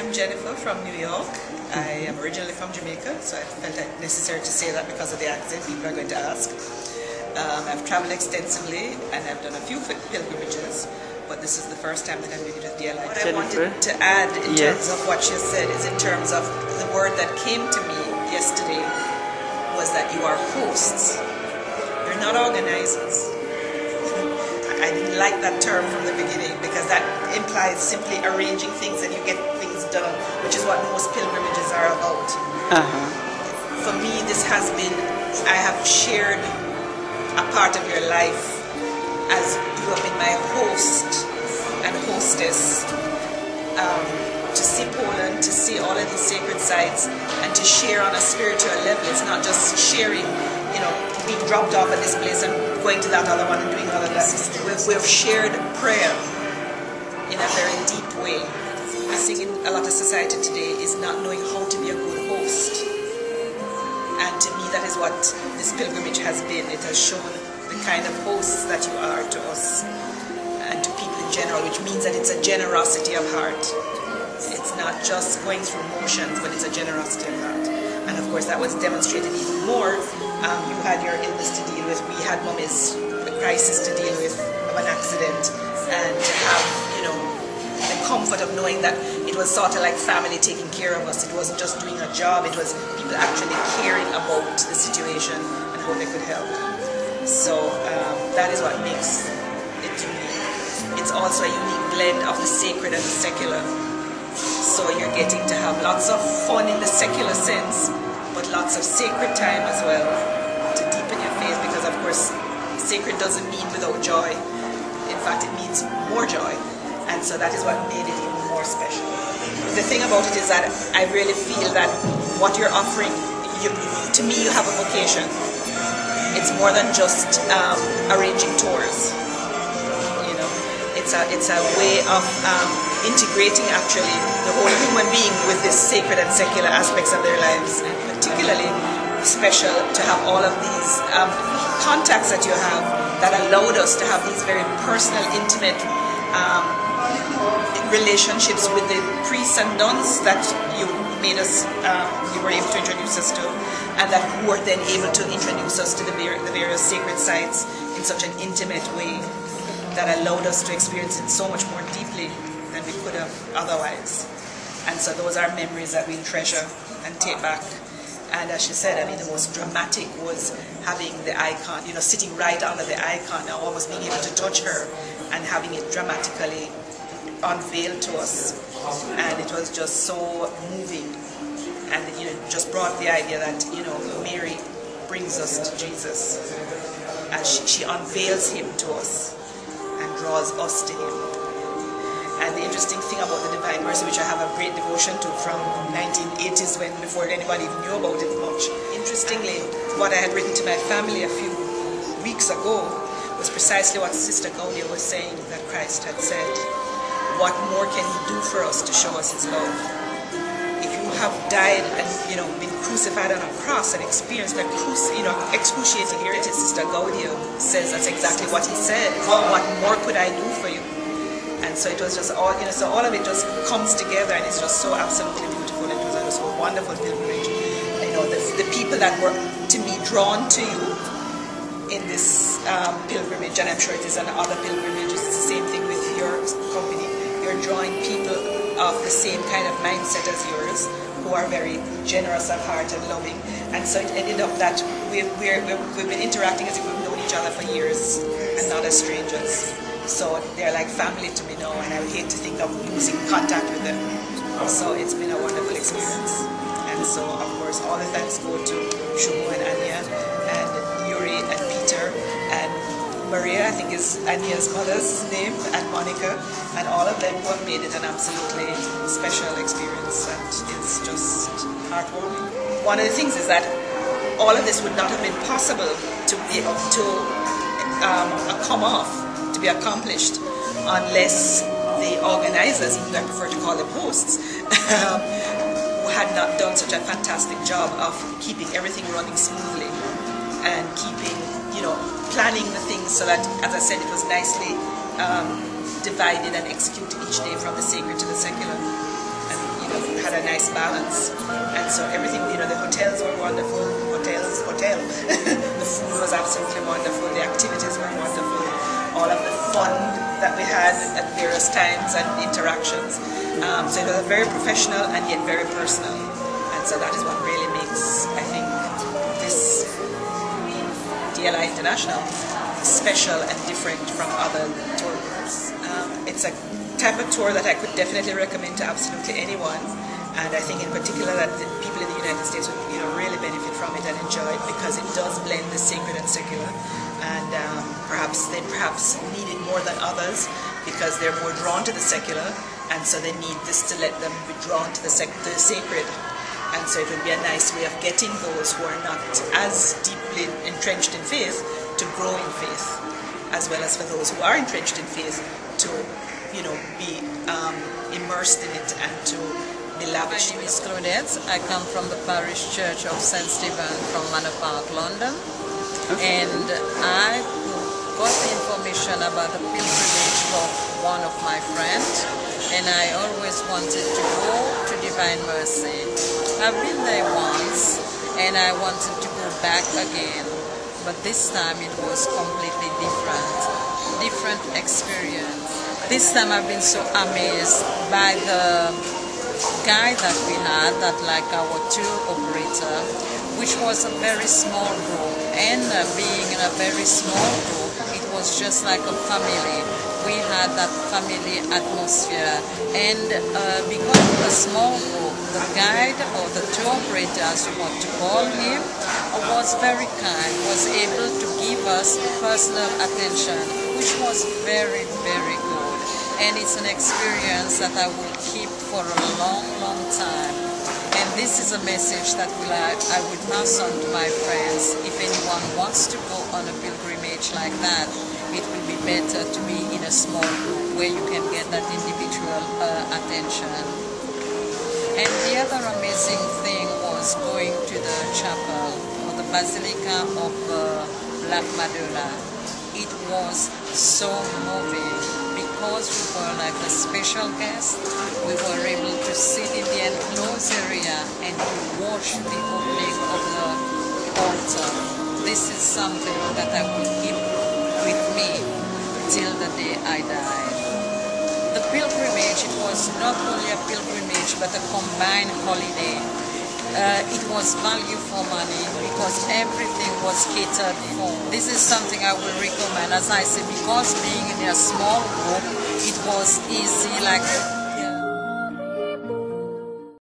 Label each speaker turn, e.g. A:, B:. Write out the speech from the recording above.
A: I'm Jennifer from New York. I am originally from Jamaica, so I felt it necessary to say that because of the accent. People are going to ask. I've traveled extensively and I've done a few pilgrimages, but this is the first time that I'm doing it with DLI. What I wanted to add in terms of what you said is in terms of the word that came to me yesterday was that you are hosts. You're not organizers. I didn't like that term from the beginning because that implies simply arranging things and you get things done, which is what most pilgrimages are about. For me, this has been, I have shared a part of your life as you have been my host and hostess to see Poland, to see all of these sacred sites and to share on a spiritual level. It's not just sharing, you know, being dropped off at this place and going to that other one and doing all of that. We've shared prayer in a very deep way. Missing in a lot of society today is not knowing how to be a good host. And to me, that is what this pilgrimage has been. It has shown the kind of hosts that you are to us and to people in general, which means that it's a generosity of heart. It's not just going through motions, but it's a generosity of heart. And of course, that was demonstrated even more. You had your illness to deal with. We had Mummy's crisis to deal with of an accident, and to have, you know, the comfort of knowing that it was sort of like family taking care of us. It wasn't just doing a job. It was people actually caring about the situation and how they could help. So that is what makes it unique. It's also a unique blend of the sacred and the secular. So you're getting to have lots of fun in the secular sense, but lots of sacred time as well to deepen your faith, because of course sacred doesn't mean without joy. In fact, it means more joy, and so that is what made it even more special. The thing about it is that I really feel that what you're offering, to me, you have a vocation. It's more than just arranging tours. You know, it's a way of integrating actually the whole human being with this sacred and secular aspects of their lives, and particularly special to have all of these contacts that you have that allowed us to have these very personal, intimate relationships with the priests and nuns that you made us, you were able to introduce us to, and that who were then able to introduce us to the various sacred sites in such an intimate way that allowed us to experience it so much more deeply than we could have otherwise. And so those are memories that we'll treasure and take back. And as she said, I mean, the most dramatic was having the icon, you know, sitting right under the icon and almost being able to touch her and having it dramatically unveiled to us. And it was just so moving. And, you know, just brought the idea that, you know, Mary brings us to Jesus. And she unveils him to us and draws us to him. And the interesting thing about the Divine Mercy, which I have a great devotion to from 1980s, when before anybody even knew about it much. Interestingly, what I had written to my family a few weeks ago was precisely what Sister Gaudia was saying, that Christ had said. What more can he do for us to show us his love? If you have died and, you know, been crucified on a cross and experienced that excruciating here, it is Sister Gaudia says that's exactly what he said. What more could I do for you? And so it was just all, you know, so all of it just comes together, and it's just so absolutely beautiful. It was just a wonderful pilgrimage. You know, the people that were, to me, drawn to you in this pilgrimage, and I'm sure it is in other pilgrimages, it's the same thing with your company. You're drawing people of the same kind of mindset as yours, who are very generous of heart and loving. And so it ended up that we've been interacting as if we've known each other for years and not as strangers. So they're like family to me now, and I would hate to think of losing contact with them. So it's been a wonderful experience. And so, of course, all the thanks go to Shumu and Anya, and Yuri and Peter, and Maria, I think is Anya's mother's name, and Monica, and all of them who have made it an absolutely special experience, and it's just heartwarming. One of the things is that all of this would not have been possible to come off, to be accomplished, unless the organizers, even I prefer to call them hosts, had not done such a fantastic job of keeping everything running smoothly and keeping, you know, planning the things so that, as I said, it was nicely divided and executed each day from the sacred to the secular. And, you know, had a nice balance. And so everything, you know, the hotels were wonderful, hotel. The food was absolutely wonderful, the activities were wonderful, all of the fun that we had at various times and interactions. So it was very professional and yet very personal. And so that is what really makes, I think, this DLI International special and different from other tour groups. It's a type of tour that I could definitely recommend to absolutely anyone, and I think in particular that the people in the United States would, you know, really benefit from it and enjoy it, because it does blend the sacred and secular, and perhaps they need it more than others because they're more drawn to the secular, and so they need this to let them be drawn to the sacred. And so it would be a nice way of getting those who are not as deeply entrenched in faith to grow in faith, as well as for those who are entrenched in faith to, you know, be immersed in it and to be lavish.
B: My name is Claudette. I come from the parish church of St. Stephen from Manor Park, London. Okay. And I got the information about the pilgrimage from one of my friends, and I always wanted to go to Divine Mercy. I've been there once, and I wanted to go back again, but this time it was completely different experience. This time I've been so amazed by the guy that we had, that like our tour operator, which was a very small group, and being in a very small group, it was just like a family. We had that family atmosphere, and because of the small group, the guide or the tour operator, as you want to call him, was very kind, was able to give us personal attention, which was very, very good. And it's an experience that I will keep for a long, long time. And this is a message that I would pass on to my friends. If anyone wants to go on a pilgrimage like that, it will be better to be in a small group where you can get that individual attention. And the other amazing thing was going to the chapel or the Basilica of Black Madonna. It was so moving because we were like a special guest. We were able to sit in the enclosed area and to watch the opening of the altar. This is something that I will keep with me till the day I die. The pilgrimage, it was not only a pilgrimage but a combined holiday. It was value for money because everything was catered for. This is something I will recommend, as I say, because being in a small group, it was easy, like